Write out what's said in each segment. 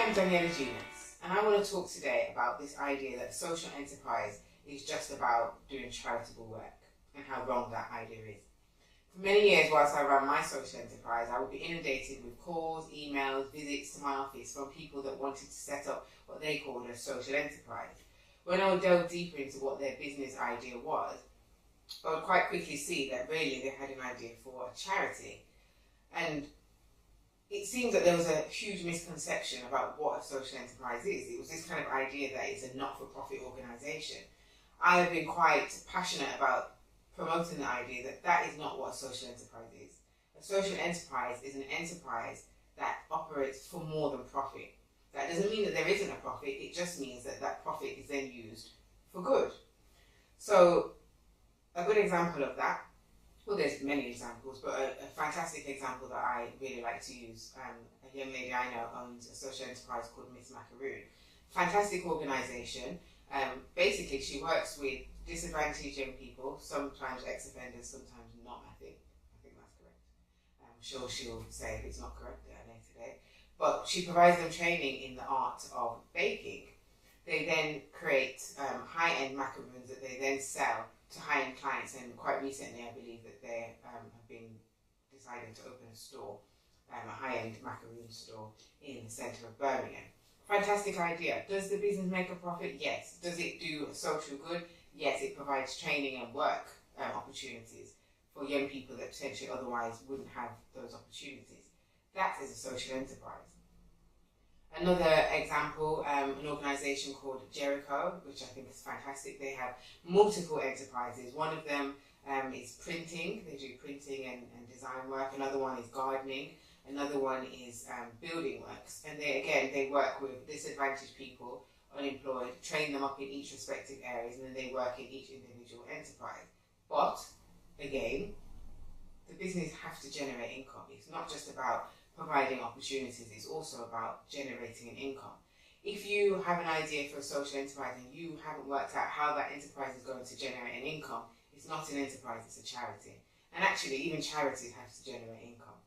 I'm Daniela Genius, and I want to talk today about this idea that social enterprise is just about doing charitable work and how wrong that idea is. For many years, whilst I ran my social enterprise, I would be inundated with calls, emails, visits to my office from people that wanted to set up what they called a social enterprise. When I would delve deeper into what their business idea was, I would quite quickly see that really they had an idea for a charity. And it seems that there was a huge misconception about what a social enterprise is. It was this kind of idea that it's a not-for-profit organisation. I have been quite passionate about promoting the idea that that is not what a social enterprise is. A social enterprise is an enterprise that operates for more than profit. That doesn't mean that there isn't a profit, it just means that that profit is then used for good. So, a good example of that, well, there's many examples, but a fantastic example that I really like to use, a young lady I know owns a social enterprise called Miss Macaroon. Fantastic organisation. Basically, she works with disadvantaged young people, sometimes ex-offenders, sometimes not, I think that's correct. I'm sure she'll say if it's not correct at a later date. But she provides them training in the art of baking. They then create high-end macaroons that they then sell to high-end clients, and quite recently I believe that they have been deciding to open a store, a high-end macaroon store in the centre of Birmingham. Fantastic idea. Does the business make a profit? Yes. Does it do social good? Yes, it provides training and work opportunities for young people that potentially otherwise wouldn't have those opportunities. That is a social enterprise. Another example, an organisation called Jericho, which I think is fantastic. They have multiple enterprises. One of them is printing. They do printing and design work. Another one is gardening. Another one is building works. And they work with disadvantaged people, unemployed, train them up in each respective areas, and then they work in each individual enterprise. But, again, the business has to generate income. It's not just about providing opportunities, it's also about generating an income. If you have an idea for a social enterprise and you haven't worked out how that enterprise is going to generate an income, it's not an enterprise, it's a charity. And actually, even charities have to generate income.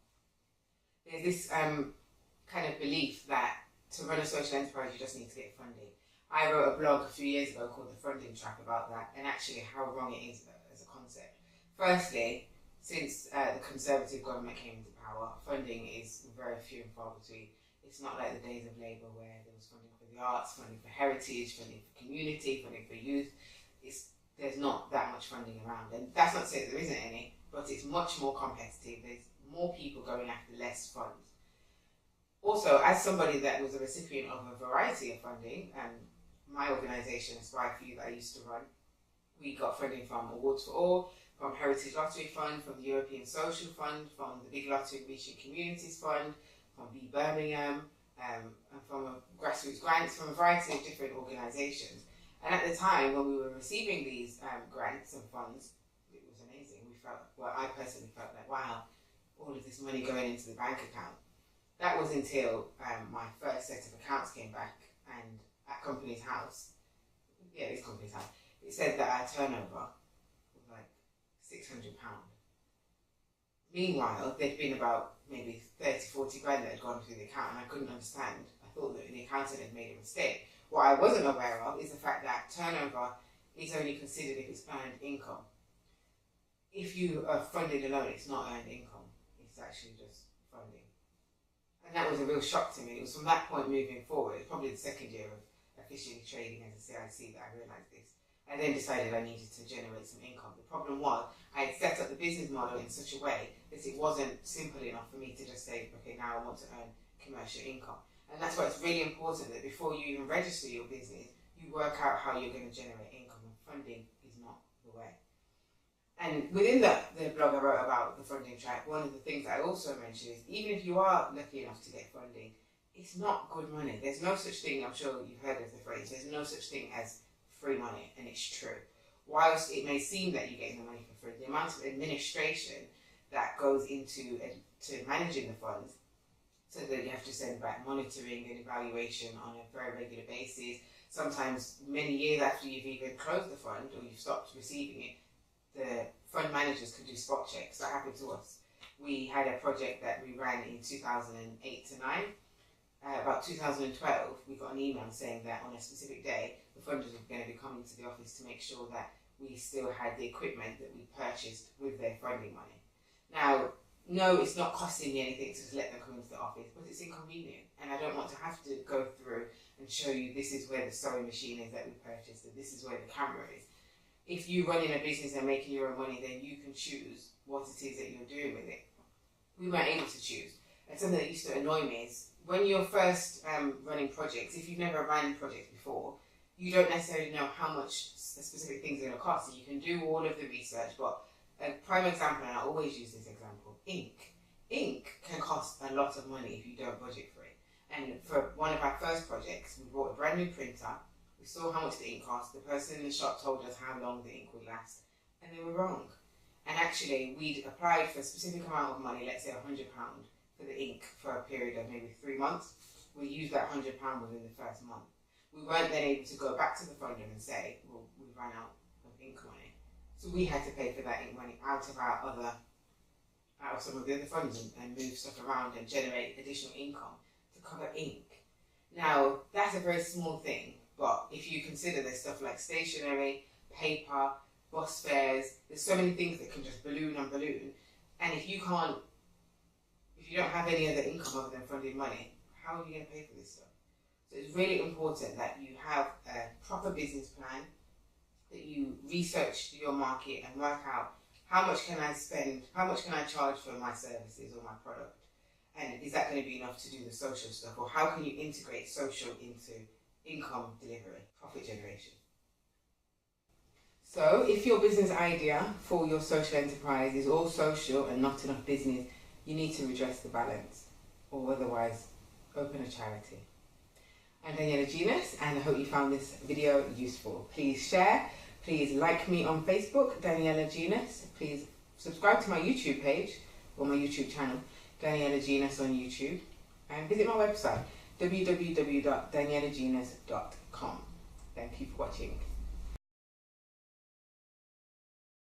There's this kind of belief that to run a social enterprise, you just need to get funding. I wrote a blog a few years ago called The Funding Trap about that, and actually how wrong it is as a concept. Firstly, since the Conservative government came into power, funding is very few and far between. It's not like the days of Labour where there was funding for the arts, funding for heritage, funding for community, funding for youth. There's not that much funding around, and that's not to say that there isn't any, but it's much more competitive. There's more people going after less funds. Also, as somebody that was a recipient of a variety of funding, my organisation, Aspire For You, that I used to run, we got funding from Awards for All, from Heritage Lottery Fund, from the European Social Fund, from the Big Lottery Reaching Communities Fund, from Be Birmingham, and from grassroots grants from a variety of different organisations. And at the time when we were receiving these grants and funds, it was amazing. I personally felt like, wow, all of this money going into the bank account. That was until my first set of accounts came back, and at Company's House, this Company's House, it said that our turnover was like £600. Meanwhile, there'd been about maybe 30, 40 grand that had gone through the account, and I couldn't understand. I thought that the accountant had made a mistake. What I wasn't aware of is the fact that turnover is only considered if it's earned income. If you are funded alone, it's not earned income. It's actually just funding. And that was a real shock to me. It was from that point moving forward, it's probably the second year of officially trading as a CIC that I realised this. I then decided I needed to generate some income. The problem was I had set up the business model in such a way that it wasn't simple enough for me to just say, okay, now I want to earn commercial income. And that's why it's really important that before you even register your business, you work out how you're going to generate income, and funding is not the way. And within the blog I wrote about the funding track, one of the things I also mentioned is even if you are lucky enough to get funding, it's not good money. There's no such thing, I'm sure you've heard of the phrase, there's no such thing as free money, and it's true. Whilst it may seem that you're getting the money for free, the amount of administration that goes into to managing the funds, so that you have to send back monitoring and evaluation on a very regular basis, sometimes many years after you've even closed the fund or you've stopped receiving it, the fund managers can do spot checks. That happened to us. We had a project that we ran in 2008 to 9. about 2012, we got an email saying that on a specific day, the funders were going to be coming to the office to make sure that we still had the equipment that we purchased with their funding money. Now, no, it's not costing me anything to just let them come into the office, but it's inconvenient. And I don't want to have to go through and show you this is where the sewing machine is that we purchased, and this is where the camera is. If you run in a business and making your own money, then you can choose what it is that you're doing with it. We weren't able to choose. And something that used to annoy me is when you're first running projects, if you've never run projects before, you don't necessarily know how much specific things are going to cost. So you can do all of the research, but a prime example, and I always use this example, ink. Ink can cost a lot of money if you don't budget for it. And for one of our first projects, we bought a brand new printer. We saw how much the ink cost. The person in the shop told us how long the ink would last, and they were wrong. And actually, we'd applied for a specific amount of money, let's say £100 for the ink for a period of maybe 3 months. We used that £100 within the first month. We weren't then able to go back to the funder and say, well, we've run out of ink money. So we had to pay for that ink money out of some of the other funds and move stuff around and generate additional income to cover ink. Now, that's a very small thing, but if you consider there's stuff like stationery, paper, bus fares, there's so many things that can just balloon and balloon. And if you don't have any other income other than funding money, how are you going to pay for this stuff? So it's really important that you have a proper business plan, that you research your market and work out how much can I spend, how much can I charge for my services or my product, and is that going to be enough to do the social stuff, or how can you integrate social into income delivery, profit generation. So if your business idea for your social enterprise is all social and not enough business, you need to redress the balance, or otherwise open a charity. I'm Daniela Genus, and I hope you found this video useful. Please share, please like me on Facebook, Daniela Genus. Please subscribe to my YouTube page, or my YouTube channel, Daniela Genus on YouTube, and visit my website, www.danielagenus.com. Thank you for watching.